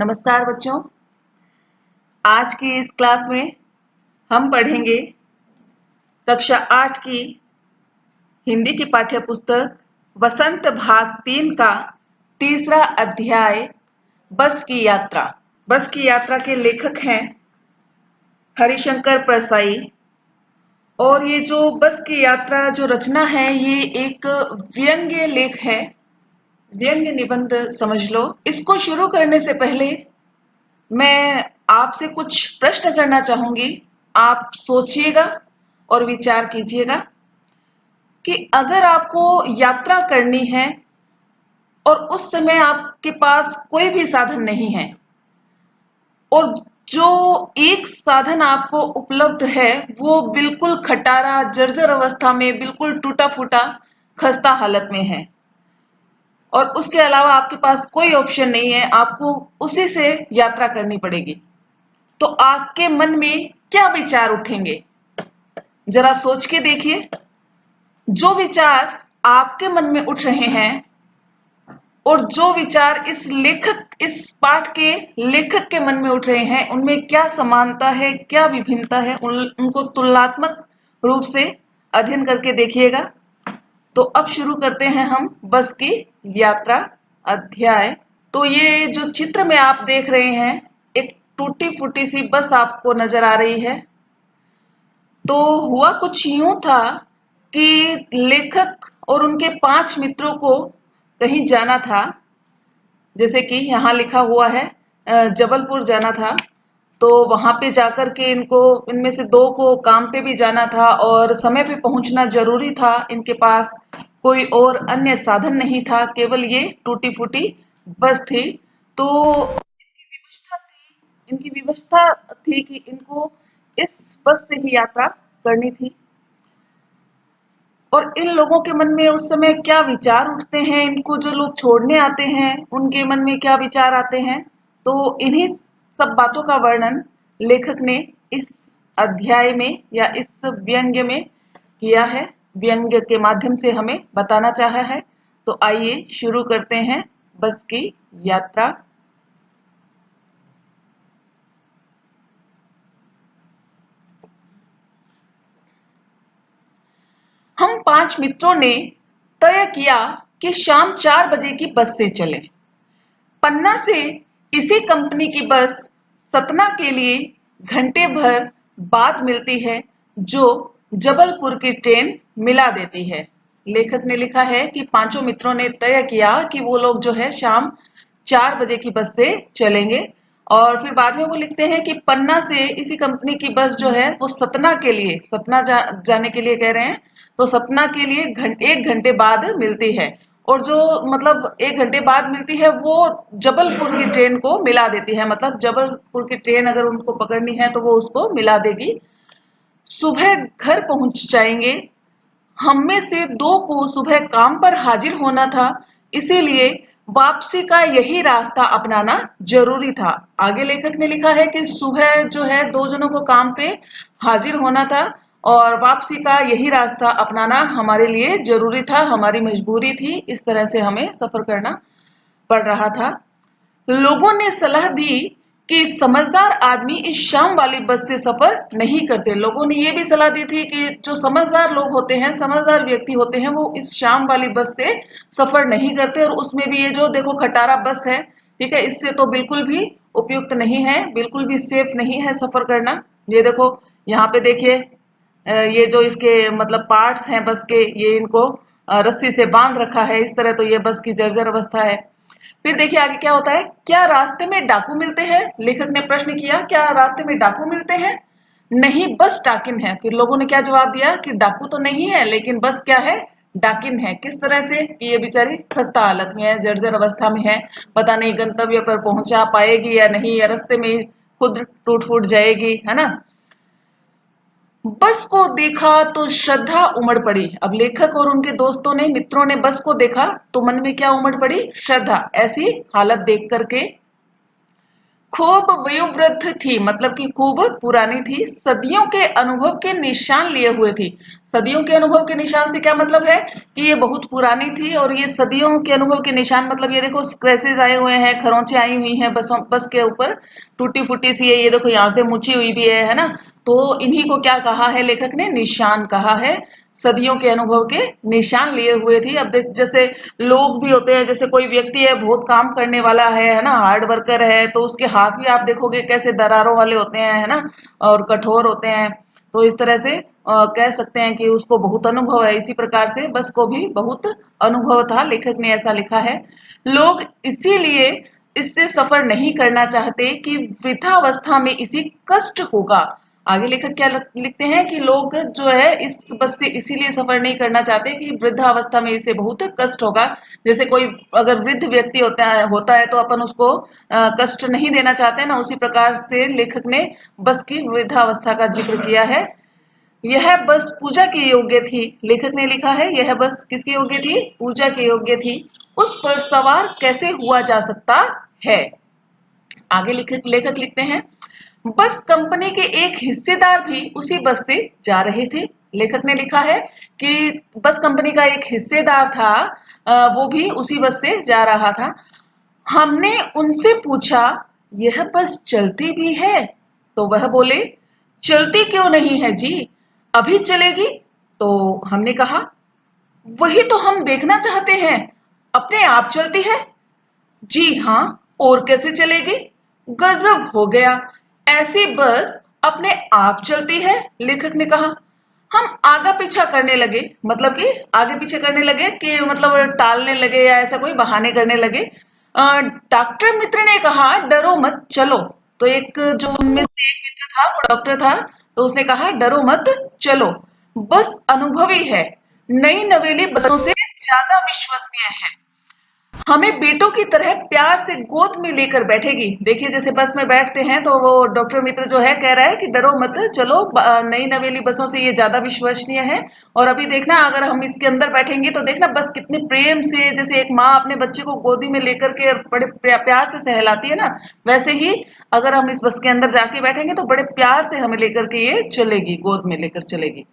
नमस्कार बच्चों। आज की इस क्लास में हम पढ़ेंगे कक्षा 8 की हिंदी की पाठ्य पुस्तक वसंत भाग 3 का तीसरा अध्याय बस की यात्रा। बस की यात्रा के लेखक हैं हरिशंकर परसाई। और ये जो बस की यात्रा जो रचना है ये एक व्यंग्य लेख है, व्यंग्य निबंध समझ लो। इसको शुरू करने से पहले मैं आपसे कुछ प्रश्न करना चाहूंगी। आप सोचिएगा और विचार कीजिएगा कि अगर आपको यात्रा करनी है और उस समय आपके पास कोई भी साधन नहीं है और जो एक साधन आपको उपलब्ध है वो बिल्कुल खटारा, जर्जर अवस्था में, बिल्कुल टूटा फूटा, खस्ता हालत में है और उसके अलावा आपके पास कोई ऑप्शन नहीं है, आपको उसी से यात्रा करनी पड़ेगी, तो आपके मन में क्या विचार उठेंगे? जरा सोच के देखिए। जो विचार आपके मन में उठ रहे हैं और जो विचार इस पाठ के लेखक के मन में उठ रहे हैं, उनमें क्या समानता है, क्या विभिन्नता है, उनको तुलनात्मक रूप से अध्ययन करके देखिएगा। तो अब शुरू करते हैं हम बस की यात्रा अध्याय। तो ये जो चित्र में आप देख रहे हैं, एक टूटी फूटी सी बस आपको नजर आ रही है। तो हुआ कुछ यूं था कि लेखक और उनके 5 मित्रों को कहीं जाना था, जैसे कि यहाँ लिखा हुआ है जबलपुर जाना था। तो वहां पे जाकर के इनमें से 2 को काम पे भी जाना था और समय पे पहुंचना जरूरी था। इनके पास कोई और अन्य साधन नहीं था, केवल ये टूटी फूटी बस थी। तो इनकी व्यवस्था थी कि इनको इस बस से ही यात्रा करनी थी। और इन लोगों के मन में उस समय क्या विचार उठते हैं, इनको जो लोग छोड़ने आते हैं उनके मन में क्या विचार आते हैं, तो इन्हीं सब बातों का वर्णन लेखक ने इस अध्याय में या इस व्यंग्य में किया है, व्यंग्य के माध्यम से हमें बताना चाहा है। तो आइए शुरू करते हैं बस की यात्रा। हम 5 मित्रों ने तय किया कि शाम 4 बजे की बस से चलें। पन्ना से इसी कंपनी की बस सतना के लिए घंटे भर बाद मिलती है, जो जबलपुर की ट्रेन मिला देती है। लेखक ने लिखा है कि 5 मित्रों ने तय किया कि वो लोग जो है शाम 4 बजे की बस से चलेंगे। और फिर बाद में वो लिखते हैं कि पन्ना से इसी कंपनी की बस जो है वो सतना के लिए, जाने के लिए कह रहे हैं, तो सतना के लिए 1 घंटे बाद मिलती है। और जो मतलब 1 घंटे बाद मिलती है वो जबलपुर की ट्रेन को मिला देती है, मतलब जबलपुर की ट्रेन अगर उनको पकड़नी है तो वो उसको मिला देगी। सुबह घर पहुंच जाएंगे। हम में से 2 को सुबह काम पर हाजिर होना था, इसीलिए वापसी का यही रास्ता अपनाना जरूरी था। आगे लेखक ने लिखा है कि सुबह जो है 2 जनों को काम पे हाजिर होना था और वापसी का यही रास्ता अपनाना हमारे लिए जरूरी था, हमारी मजबूरी थी, इस तरह से हमें सफर करना पड़ रहा था। लोगों ने सलाह दी कि समझदार आदमी इस शाम वाली बस से सफर नहीं करते। लोगों ने यह भी सलाह दी थी कि जो समझदार लोग होते हैं, समझदार व्यक्ति होते हैं, वो इस शाम वाली बस से सफर नहीं करते। और उसमें भी ये जो देखो खटारा बस है, ठीक है, इससे तो बिल्कुल भी उपयुक्त नहीं है, बिल्कुल भी सेफ नहीं है सफर करना। ये देखो यहाँ पे देखिए, ये जो इसके मतलब पार्ट्स हैं बस के, ये इनको रस्सी से बांध रखा है इस तरह, तो ये बस की जर्जर अवस्था है। फिर देखिए आगे क्या होता है। क्या रास्ते में डाकू मिलते हैं? लेखक ने प्रश्न किया, क्या रास्ते में डाकू मिलते हैं? नहीं, बस डाकिन है। फिर लोगों ने क्या जवाब दिया कि डाकू तो नहीं है, लेकिन बस क्या है, डाकिन है। किस तरह से कि ये बेचारी खस्ता हालत में है, जर्जर अवस्था में है, पता नहीं गंतव्य पर पहुंचा पाएगी या नहीं, या रास्ते में खुद टूट फूट जाएगी, है ना। बस को देखा तो श्रद्धा उमड़ पड़ी। अब लेखक और उनके दोस्तों ने, मित्रों ने बस को देखा तो मन में क्या उमड़ पड़ी? श्रद्धा। ऐसी हालत देख करके खूब वयोवृद्ध थी, मतलब कि खूब पुरानी थी, सदियों के अनुभव के निशान लिए हुए थी। सदियों के अनुभव के निशान से क्या मतलब है कि ये बहुत पुरानी थी और ये सदियों के अनुभव के निशान, मतलब ये देखो स्क्रैचेस आए हुए हैं, खरोंचे आई हुई हैं बस के ऊपर, टूटी फूटी सी है, ये देखो यहाँ से मुची हुई भी है ना। तो इन्हीं को क्या कहा है लेखक ने, निशान कहा है। सदियों के अनुभव के निशान लिए हुए थी। अब देख, जैसे लोग भी होते हैं, जैसे कोई व्यक्ति है बहुत काम करने वाला है ना, हार्ड वर्कर है, तो उसके हाथ भी आप देखोगे कैसे दरारों वाले होते हैं, है ना, और कठोर होते हैं। तो इस तरह से कह सकते हैं कि उसको बहुत अनुभव है। इसी प्रकार से बस को भी बहुत अनुभव था, लेखक ने ऐसा लिखा है। लोग इसीलिए इससे सफर नहीं करना चाहते कि वृद्धावस्था में इसी कष्ट होगा। आगे लेखक क्या लिखते हैं कि लोग जो है इस बस से इसीलिए सफर नहीं करना चाहते कि वृद्धावस्था में इसे बहुत कष्ट होगा। जैसे कोई अगर वृद्ध व्यक्ति होता है तो अपन उसको कष्ट नहीं देना चाहते ना, उसी प्रकार से लेखक ने बस की वृद्धावस्था का जिक्र किया है। यह बस पूजा के योग्य थी, लेखक ने लिखा है, यह बस किसके योग्य थी, पूजा के योग्य थी, उस पर सवार कैसे हुआ जा सकता है। आगे लेखक लेखक लिखते हैं, बस कंपनी के एक हिस्सेदार भी उसी बस से जा रहे थे। लेखक ने लिखा है कि बस कंपनी का एक हिस्सेदार था, वो भी उसी बस से जा रहा था। हमने उनसे पूछा, यह बस चलती भी है? तो वह बोले, चलती क्यों नहीं है जी, अभी चलेगी। तो हमने कहा, वही तो हम देखना चाहते हैं, अपने आप चलती है? जी हाँ, और कैसे चलेगी? गजब हो गया, ऐसी बस अपने आप चलती है, लेखक ने कहा। हम आगा पीछा करने लगे, मतलब कि आगे पीछे करने लगे कि मतलब टालने लगे या ऐसा कोई बहाने करने लगे। डॉक्टर मित्र ने कहा, डरो मत चलो। तो एक जो उनमें से एक मित्र था वो डॉक्टर था, तो उसने कहा, डरो मत चलो, बस अनुभवी है, नई नवेली बसों से ज्यादा विश्वसनीय है, हमें बेटों की तरह प्यार से गोद में लेकर बैठेगी। देखिए जैसे बस में बैठते हैं तो वो डॉक्टर मित्र जो है कह रहा है कि डरो मत चलो, नई नवेली बसों से ये ज्यादा विश्वसनीय है। और अभी देखना अगर हम इसके अंदर बैठेंगे तो देखना बस कितने प्रेम से, जैसे एक माँ अपने बच्चे को गोदी में लेकर के बड़े प्यार से सहलाती है ना, वैसे ही अगर हम इस बस के अंदर जाके बैठेंगे तो बड़े प्यार से हमें लेकर के ये चलेगी, गोद में लेकर चलेगी।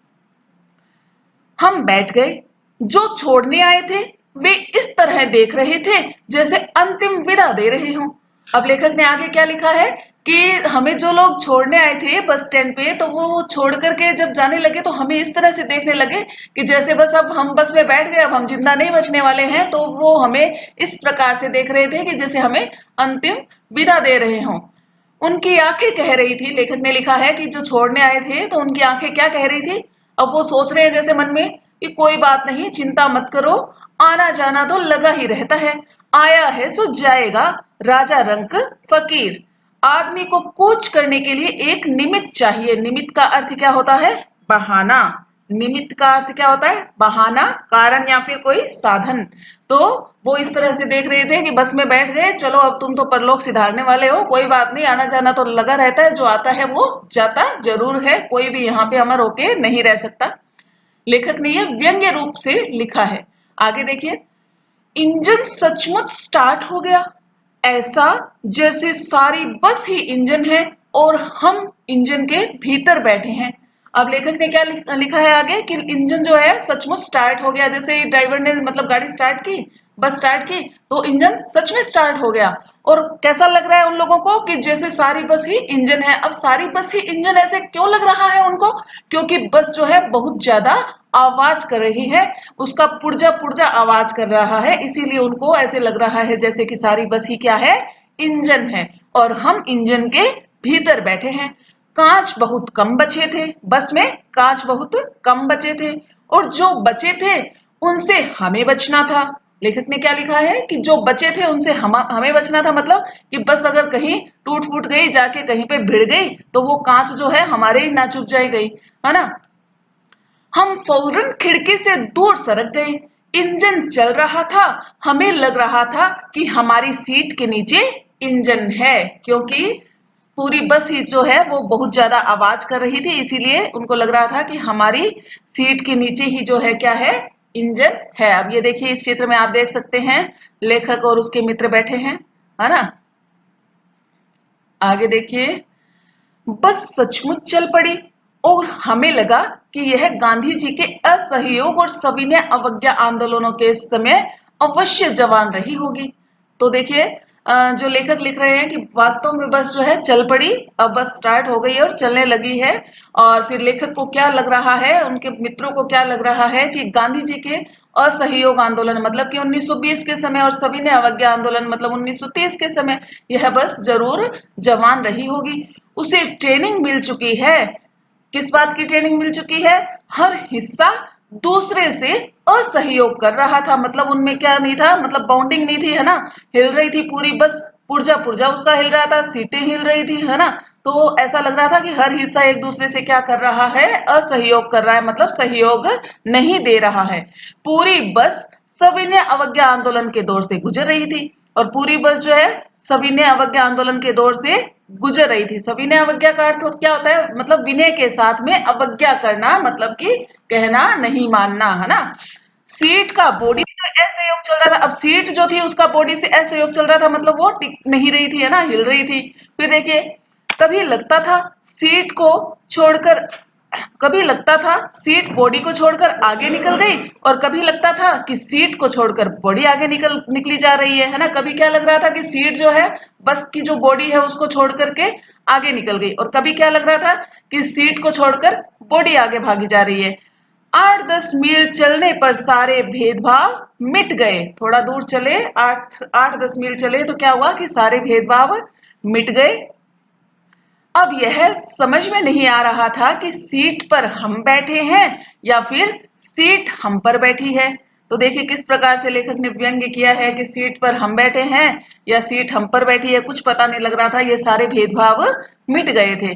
हम बैठ गए। जो छोड़ने आए थे वे इस तरह देख रहे थे जैसे अंतिम विदा दे रहे हों। अब लेखक ने आगे क्या लिखा है कि हमें जो लोग छोड़ने आए थे बस स्टैंड पे, तो वो छोड़ करके जब जाने लगे तो हमें इस तरह से देखने लगे कि जैसे बस अब हम बस में बैठ गए, अब हम जिंदा नहीं बचने वाले हैं। तो वो हमें इस प्रकार से देख रहे थे कि जैसे हमें अंतिम विदा दे रहे हों। उनकी आंखें कह रही थी, लेखक ने लिखा है कि जो छोड़ने आए थे तो उनकी आंखें क्या कह रही थी, अब वो सोच रहे हैं जैसे मन में कि कोई बात नहीं, चिंता मत करो, आना जाना तो लगा ही रहता है, आया है सो जाएगा, राजा रंक फकीर। आदमी को कूच करने के लिए एक निमित्त चाहिए। निमित्त का अर्थ क्या होता है, बहाना। निमित्त का अर्थ क्या होता है, बहाना, कारण या फिर कोई साधन। तो वो इस तरह से देख रहे थे कि बस में बैठ गए, चलो अब तुम तो परलोक सिधारने वाले हो, कोई बात नहीं, आना जाना तो लगा रहता है, जो आता है वो जाता जरूर है, कोई भी यहाँ पे अमर होके नहीं रह सकता। लेखक ने यह व्यंग्य रूप से लिखा है। आगे देखिए, इंजन सचमुच स्टार्ट हो गया, ऐसा जैसे सारी बस ही इंजन है और हम इंजन के भीतर बैठे हैं। अब लेखक ने क्या लिखा है आगे कि इंजन जो है सचमुच स्टार्ट हो गया, जैसे ड्राइवर ने मतलब गाड़ी स्टार्ट की, बस स्टार्ट की, तो इंजन सच में स्टार्ट हो गया। और कैसा लग रहा है उन लोगों को कि जैसे सारी बस ही इंजन है। अब सारी बस ही इंजन ऐसे क्यों लग रहा है उनको, क्योंकि बस जो है बहुत ज्यादा आवाज कर रही है, उसका पुर्जा पुर्जा आवाज कर रहा है, इसीलिए उनको ऐसे लग रहा है जैसे कि सारी बस ही क्या है, इंजन है, और हम इंजन के भीतर बैठे हैं। कांच बहुत कम बचे थे, बस में कांच बहुत कम बचे थे, और जो बचे थे उनसे हमें बचना था। लेखक ने क्या लिखा है कि जो बचे थे उनसे हमें बचना था, मतलब कि बस अगर कहीं टूट फूट गई, जाके कहीं पे भिड़ गई, तो वो कांच जो है हमारे ही ना चुभ जाए गई, है ना। हम फौरन खिड़की से दूर सरक गए। इंजन चल रहा था, हमें लग रहा था कि हमारी सीट के नीचे इंजन है, क्योंकि पूरी बस ही जो है वो बहुत ज्यादा आवाज कर रही थी, इसीलिए उनको लग रहा था कि हमारी सीट के नीचे ही जो है क्या है, इंजन है। अब ये देखिए इस चित्र में आप देख सकते हैं लेखक और उसके मित्र बैठे हैं, है ना। आगे देखिए, बस सचमुच चल पड़ी और हमें लगा कि यह गांधी जी के असहयोग और सविनय अवज्ञा आंदोलनों के समय अवश्य जवान रही होगी। तो देखिए, जो लेखक लिख रहे हैं कि वास्तव में बस जो है चल पड़ी, अब बस स्टार्ट हो गई है और चलने लगी है। और फिर लेखक को क्या लग रहा है, उनके मित्रों को क्या लग रहा है कि गांधी जी के असहयोग आंदोलन मतलब कि 1920 के समय और सविनय अवज्ञा आंदोलन मतलब 1930 के समय यह बस जरूर जवान रही होगी। उसे ट्रेनिंग मिल चुकी है। किस बात की ट्रेनिंग मिल चुकी है? हर हिस्सा दूसरे से असहयोग कर रहा था। मतलब उनमें क्या नहीं था, मतलब बॉन्डिंग नहीं थी, है ना। हिल रही थी पूरी बस, पुर्जा पुर्जा उसका हिल रहा था, सीटें हिल रही थी, है ना। तो ऐसा लग रहा था कि हर हिस्सा एक दूसरे से क्या कर रहा है, असहयोग कर रहा है, मतलब सहयोग नहीं दे रहा है। पूरी बस सविनय अवज्ञा आंदोलन के दौर से गुजर रही थी और पूरी बस जो है सविनय अवज्ञा आंदोलन के दौर से गुजर रही थी। सविनय अवज्ञा का अर्थ क्या होता है? मतलब विनय के साथ में अवज्ञा करना, मतलब कि कहना नहीं मानना, है ना। सीट का बॉडी से असहयोग चल रहा था। अब सीट जो थी उसका बॉडी से असहयोग चल रहा था, मतलब वो टिक नहीं रही थी, है ना, हिल रही थी। फिर देखिए, कभी लगता था सीट को छोड़कर कभी लगता था सीट बॉडी को छोड़कर आगे निकल गई और कभी लगता था कि सीट को छोड़कर बॉडी आगे निकली जा रही है ना। कभी क्या लग रहा था कि सीट जो है बस की जो बॉडी है उसको छोड़ करके आगे निकल गई और कभी क्या लग रहा था कि सीट को छोड़कर बॉडी आगे भागी जा रही है। 8-10 मील चलने पर सारे भेदभाव मिट गए। थोड़ा दूर चले, 8-10 मील चले तो क्या हुआ कि सारे भेदभाव मिट गए। अब यह समझ में नहीं आ रहा था कि सीट पर हम बैठे हैं या फिर सीट हम पर बैठी है। तो देखिए किस प्रकार से लेखक ने व्यंग्य किया है कि सीट पर हम बैठे हैं या सीट हम पर बैठी है, कुछ पता नहीं लग रहा था। ये सारे भेदभाव मिट गए थे।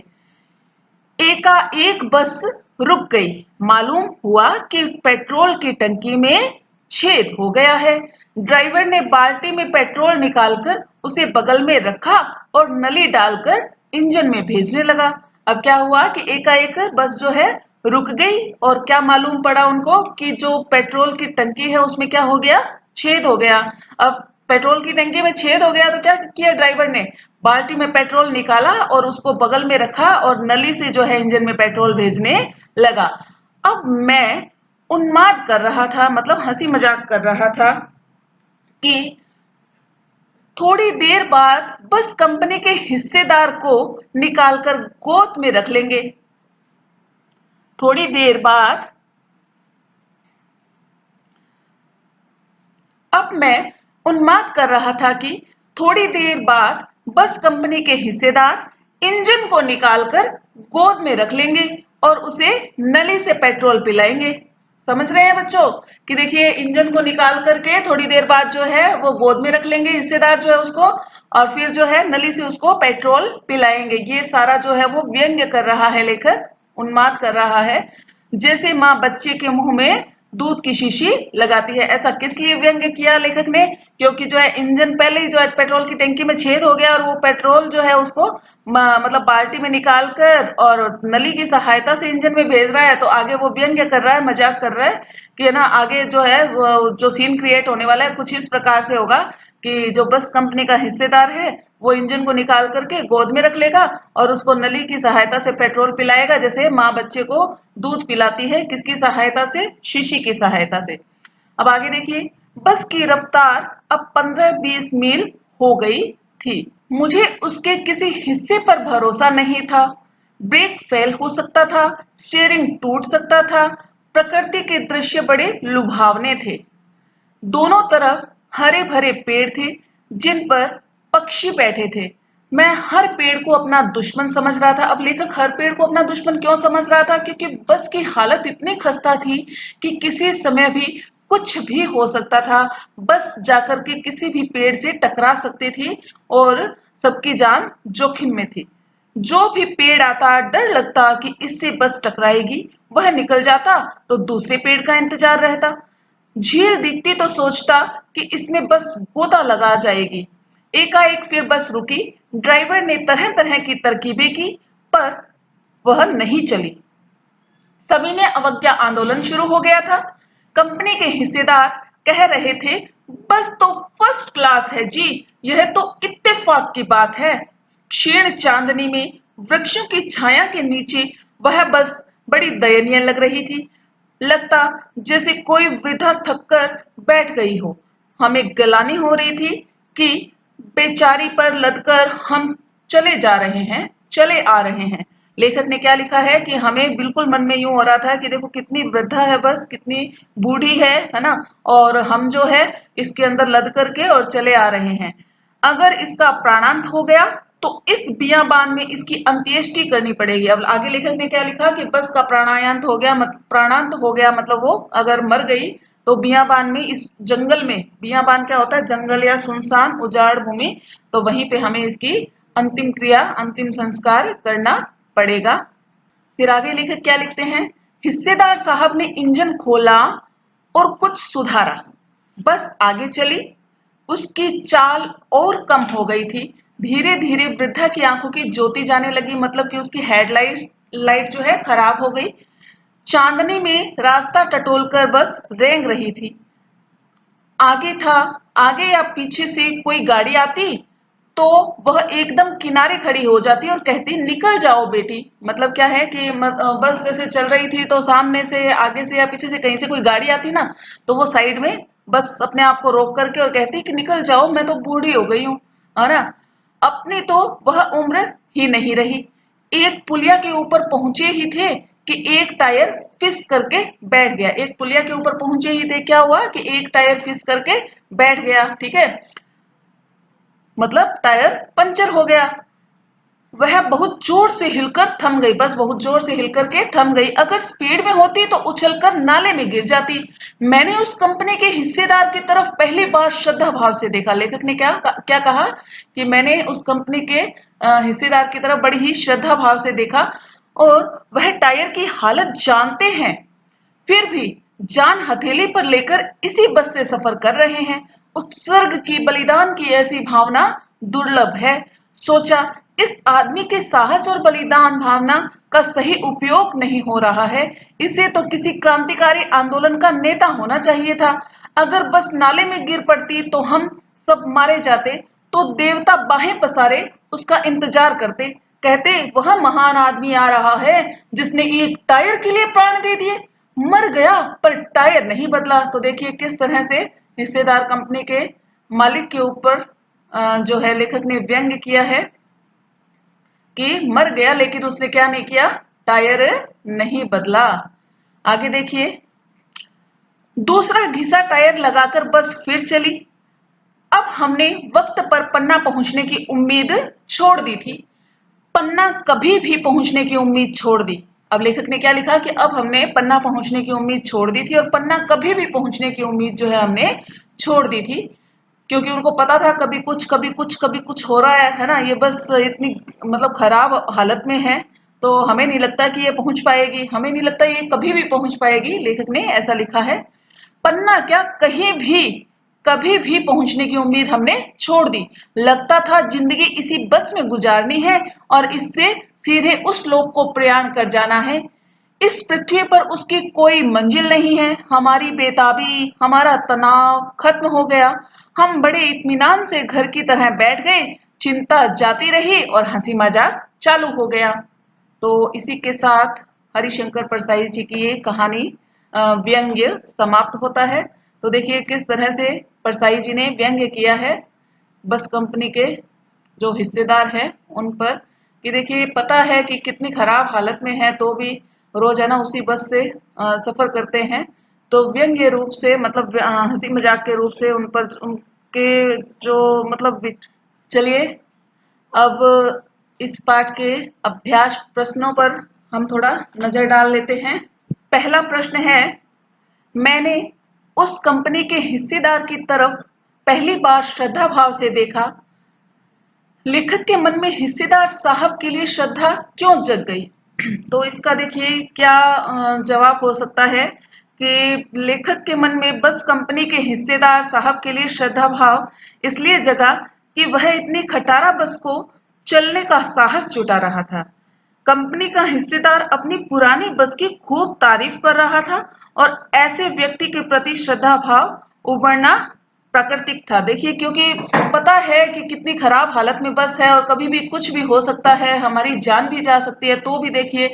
एकाएक बस रुक गई। मालूम हुआ कि पेट्रोल की टंकी में छेद हो गया है। ड्राइवर ने बाल्टी में पेट्रोल निकालकर उसे बगल में रखा और नली डालकर इंजन में भेजने लगा। अब क्या हुआ कि एकाएक बस जो है रुक गई और क्या मालूम पड़ा उनको कि जो पेट्रोल की टंकी है उसमें क्या हो गया, छेद हो गया। अब पेट्रोल की टंकी में छेद हो गया तो क्या किया ड्राइवर ने, बाल्टी में पेट्रोल निकाला और उसको बगल में रखा और नली से जो है इंजन में पेट्रोल भेजने लगा। अब मैं उन्माद कर रहा था, मतलब हंसी मजाक कर रहा था कि थोड़ी देर बाद बस कंपनी के हिस्सेदार को निकालकर गोद में रख लेंगे। थोड़ी देर बाद अब मैं उन्माद कर रहा था कि थोड़ी देर बाद बस कंपनी के हिस्सेदार इंजन को निकालकर गोद में रख लेंगे और उसे नली से पेट्रोल पिलाएंगे। समझ रहे हैं बच्चों कि देखिए इंजन को निकाल करके थोड़ी देर बाद जो है वो गोद में रख लेंगे हिस्सेदार जो है उसको, और फिर जो है नली से उसको पेट्रोल पिलाएंगे। ये सारा जो है वो व्यंग्य कर रहा है लेखक, उन्माद कर रहा है। जैसे माँ बच्चे के मुंह में दूध की शीशी लगाती है। ऐसा किस लिए व्यंग्य किया लेखक ने? क्योंकि जो है इंजन पहले ही जो है पेट्रोल की टंकी में छेद हो गया और वो पेट्रोल जो है उसको मतलब बाल्टी में निकाल कर और नली की सहायता से इंजन में भेज रहा है। तो आगे वो व्यंग्य कर रहा है, मजाक कर रहा है कि ना आगे जो है जो सीन क्रिएट होने वाला है कुछ इस प्रकार से होगा कि जो बस कंपनी का हिस्सेदार है वो इंजन को निकाल करके गोद में रख लेगा और उसको नली की सहायता से पेट्रोल पिलाएगा, जैसे माँ बच्चे को दूध पिलाती है, किसकी सहायता से, शीशी की सहायता से। अब आगे देखिए, बस की रफ्तार अब 15-20 मील हो गई थी। मुझे उसके किसी हिस्से पर भरोसा नहीं था। ब्रेक फेल हो सकता था, स्टीयरिंग टूट सकता था। प्रकृति के दृश्य बड़े लुभावने थे। दोनों तरफ हरे भरे पेड़ थे जिन पर पक्षी बैठे थे। मैं हर पेड़ को अपना दुश्मन समझ रहा था। अब लेखक हर पेड़ को अपना दुश्मन क्यों समझ रहा था? क्योंकि बस की हालत इतनी खस्ता थी कि किसी समय भी कुछ भी हो सकता था। बस जाकर के किसी भी पेड़ से टकरा सकती थी और सबकी जान जोखिम में थी। जो भी पेड़ आता डर लगता कि इससे बस टकराएगी, वह निकल जाता तो दूसरे पेड़ का इंतजार रहता। झील दिखती तो सोचता कि इसमें बस गोता लगा जाएगी। एकाएक फिर बस रुकी। ड्राइवर ने तरह तरह की तरकीबें की पर वह नहीं चली। सविनय अवज्ञा आंदोलन शुरू हो गया था। कंपनी के हिस्सेदार कह रहे थे बस तो फर्स्ट क्लास है जी, यह तो इत्तेफाक की बात है। क्षीण चांदनी में वृक्षों की छाया के नीचे वह बस बड़ी दयनीय लग रही थी। लगता जैसे कोई वृद्धा थककर बैठ गई हो। हमें गलानी हो रही थी कि बेचारी पर लदकर हम चले जा रहे हैं, चले आ रहे हैं। लेखक ने क्या लिखा है कि हमें बिल्कुल मन में यूं हो रहा था कि देखो कितनी वृद्धा है, बस कितनी बूढ़ी है ना, और हम जो है इसके अंदर लद करके और चले आ रहे हैं। अगर इसका प्राणांत हो गया तो इस बियाबान में इसकी अंत्येष्टि करनी पड़ेगी। अब आगे लेखक ने क्या लिखा कि बस का प्राणांत हो गया, प्राणांत हो गया मतलब वो अगर मर गई तो बियाबान में, इस जंगल में, बियाबान क्या होता है, जंगल या सुनसान उजाड़ भूमि, तो वहीं पे हमें इसकी अंतिम क्रिया, अंतिम संस्कार करना पड़ेगा। फिर आगे लेखक क्या लिखते हैं, हिस्सेदार साहब ने इंजन खोला और कुछ सुधारा, बस आगे चली। उसकी चाल और कम हो गई थी। धीरे धीरे वृद्धा की आंखों की ज्योति जाने लगी, मतलब कि उसकी हेडलाइट लाइट जो है खराब हो गई। चांदनी में रास्ता टटोलकर बस रेंग रही थी। आगे था, आगे या पीछे से कोई गाड़ी आती तो वह एकदम किनारे खड़ी हो जाती और कहती निकल जाओ बेटी। मतलब क्या है कि बस जैसे चल रही थी तो सामने से, आगे से या पीछे से कहीं से कोई गाड़ी आती ना, तो वो साइड में बस अपने आप को रोक करके और कहती कि निकल जाओ, मैं तो बूढ़ी हो गई हूँ, है ना। अपनी तो वह उम्र ही नहीं रही। एक पुलिया के ऊपर पहुंचे ही थे कि एक टायर फिस करके बैठ गया। एक पुलिया के ऊपर पहुंचे ही थे, क्या हुआ कि एक टायर फिस करके बैठ गया, ठीक है, मतलब टायर पंचर हो गया। वह बहुत जोर से हिलकर थम गई, बस बहुत जोर से हिलकर के थम गई। अगर स्पीड में होती तो उछलकर नाले में गिर जाती। मैंने उस कंपनी के हिस्सेदार की तरफ पहली बार श्रद्धा भाव से देखा। लेखक ने क्या क्या कहा कि मैंने उस कंपनी के हिस्सेदार की तरफ बड़ी ही श्रद्धा भाव से देखा, और वह टायर की हालत जानते हैं, फिर भी जान हथेली पर लेकर इसी बस से सफर कर रहे हैं। उत्सर्ग की, बलिदान की ऐसी भावना दुर्लभ है। सोचा इस आदमी के साहस और बलिदान भावना का सही उपयोग नहीं हो रहा है। इसे तो किसी क्रांतिकारी आंदोलन का नेता होना चाहिए था। अगर बस नाले में गिर पड़ती तो हम सब मारे जाते, तो देवता बाहें पसारे उसका इंतजार करते, कहते वह महान आदमी आ रहा है जिसने एक टायर के लिए प्राण दे दिए। मर गया पर टायर नहीं बदला। तो देखिए किस तरह से हिस्सेदार कंपनी के मालिक के ऊपर जो है लेखक ने व्यंग्य किया है कि मर गया लेकिन उसने क्या नहीं किया, टायर नहीं बदला। आगे देखिए, दूसरा घिसा टायर लगाकर बस फिर चली। अब हमने वक्त पर पन्ना पहुंचने की उम्मीद छोड़ दी थी। पन्ना कभी भी पहुंचने की उम्मीद छोड़ दी। अब लेखक ने क्या लिखा कि अब हमने पन्ना पहुंचने की उम्मीद छोड़ दी थी, और पन्ना कभी भी पहुंचने की उम्मीद जो है हमने छोड़ दी थी, क्योंकि उनको पता था कभी कुछ कभी कुछ कभी कुछ हो रहा है ना। ये बस इतनी मतलब खराब हालत में है, तो हमें नहीं लगता कि ये पहुंच पाएगी, हमें नहीं लगता ये कभी भी पहुंच पाएगी। लेखक ने ऐसा लिखा है। पन्ना क्या, कहीं भी कभी भी पहुंचने की उम्मीद हमने छोड़ दी। लगता था जिंदगी इसी बस में गुजारनी है और इससे सीधे उस लोक को प्रयाण कर जाना है। इस पृथ्वी पर उसकी कोई मंजिल नहीं है। हमारी बेताबी, हमारा तनाव खत्म हो गया। हम बड़े इत्मीनान से घर की तरह बैठ गए, चिंता जाती रही और हंसी मजाक चालू हो गया। तो इसी के साथ हरिशंकर परसाई जी की ये कहानी व्यंग्य समाप्त होता है। तो देखिए किस तरह से परसाई जी ने व्यंग्य किया है बस कंपनी के जो हिस्सेदार हैं उन पर, कि देखिए पता है कि कितनी खराब हालत में है तो भी रोजाना उसी बस से सफर करते हैं। तो व्यंग्य रूप से, मतलब हंसी मजाक के रूप से उन पर उनके जो मतलब, चलिए अब इस पाठ के अभ्यास प्रश्नों पर हम थोड़ा नजर डाल लेते हैं। पहला प्रश्न है, मैंने उस कंपनी के हिस्सेदार की तरफ पहली बार श्रद्धा भाव से देखा। लेखक के मन में हिस्सेदार साहब के लिए श्रद्धा क्यों जग गई? तो इसका देखिए क्या जवाब हो सकता है कि लेखक के मन में बस कंपनी के हिस्सेदार साहब के लिए श्रद्धा भाव इसलिए जगा कि वह इतनी खटारा बस को चलने का साहस जुटा रहा था। कंपनी का हिस्सेदार अपनी पुरानी बस की खूब तारीफ कर रहा था और ऐसे व्यक्ति के प्रति श्रद्धा भाव उमड़ना प्राकृतिक था। देखिए, क्योंकि पता है कि कितनी खराब हालत में बस है और कभी भी कुछ भी हो सकता है, हमारी जान भी जा सकती है, तो भी देखिए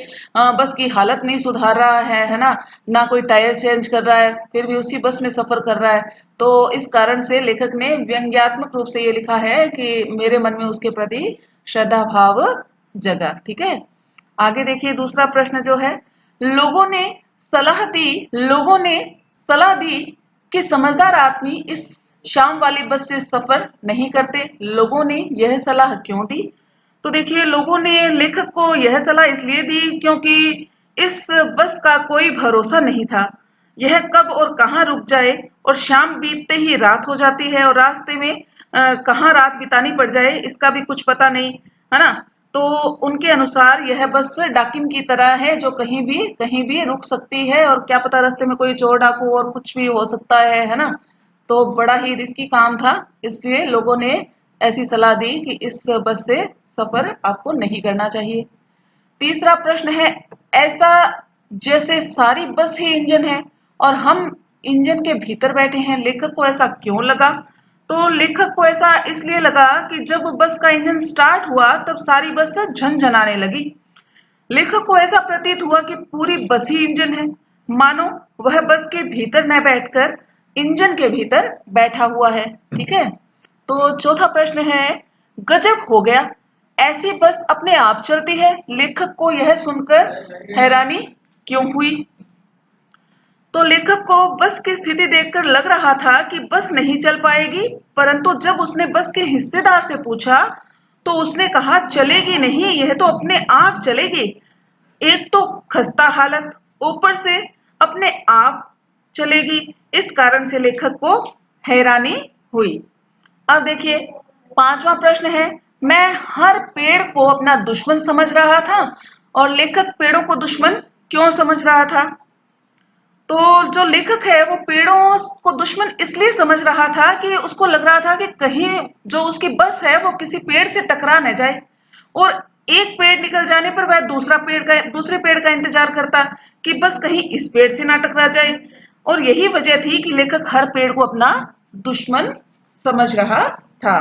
बस की हालत नहीं सुधार रहा है ना, ना कोई टायर चेंज कर रहा है, फिर भी उसी बस में सफर कर रहा है। तो इस कारण से लेखक ने व्यंग्यात्मक रूप से ये लिखा है कि मेरे मन में उसके प्रति श्रद्धा भाव जगा। ठीक है, आगे देखिए दूसरा प्रश्न जो है, लोगों ने लोगों ने सलाह दी कि समझदार आदमी इस शाम वाली बस से सफर नहीं करते। लोगों ने यह सलाह क्यों दी? तो देखिए, लोगों ने लेखक को यह सलाह इसलिए दी क्योंकि इस बस का कोई भरोसा नहीं था। यह कब और कहाँ रुक जाए, और शाम बीतते ही रात हो जाती है और रास्ते में कहाँ रात बितानी पड़ जाए इसका भी कुछ पता नहीं, है ना। तो उनके अनुसार यह बस डाकिन की तरह है जो कहीं भी रुक सकती है, और क्या पता रास्ते में कोई चोर डाकू और कुछ भी हो सकता है ना। तो बड़ा ही रिस्की काम था, इसलिए लोगों ने ऐसी सलाह दी कि इस बस से सफर आपको नहीं करना चाहिए। तीसरा प्रश्न है, ऐसा जैसे सारी बस ही इंजन है और हम इंजन के भीतर बैठे हैं, लेखक को ऐसा क्यों लगा? तो लेखक को ऐसा इसलिए लगा कि जब बस का इंजन स्टार्ट हुआ तब सारी बस झनझनाने लगी। लेखक को ऐसा प्रतीत हुआ कि पूरी बस ही इंजन है, मानो वह बस के भीतर न बैठकर इंजन के भीतर बैठा हुआ है। ठीक है, तो चौथा प्रश्न है, गजब हो गया, ऐसी बस अपने आप चलती है। लेखक को यह सुनकर हैरानी क्यों हुई? तो लेखक को बस की स्थिति देखकर लग रहा था कि बस नहीं चल पाएगी, परंतु जब उसने बस के हिस्सेदार से पूछा तो उसने कहा, चलेगी नहीं, यह तो अपने आप चलेगी। एक तो खस्ता हालत, ऊपर से अपने आप चलेगी। इस कारण से लेखक को हैरानी हुई। अब देखिए पांचवा प्रश्न है, मैं हर पेड़ को अपना दुश्मन समझ रहा था, और लेखक पेड़ों को दुश्मन क्यों समझ रहा था? तो जो लेखक है वो पेड़ों को दुश्मन इसलिए समझ रहा था कि उसको लग रहा था कि कहीं जो उसकी बस है वो किसी पेड़ से टकरा न जाए, और एक पेड़ निकल जाने पर वह दूसरे पेड़ का इंतजार करता कि बस कहीं इस पेड़ से ना टकरा जाए। और यही वजह थी कि लेखक हर पेड़ को अपना दुश्मन समझ रहा था।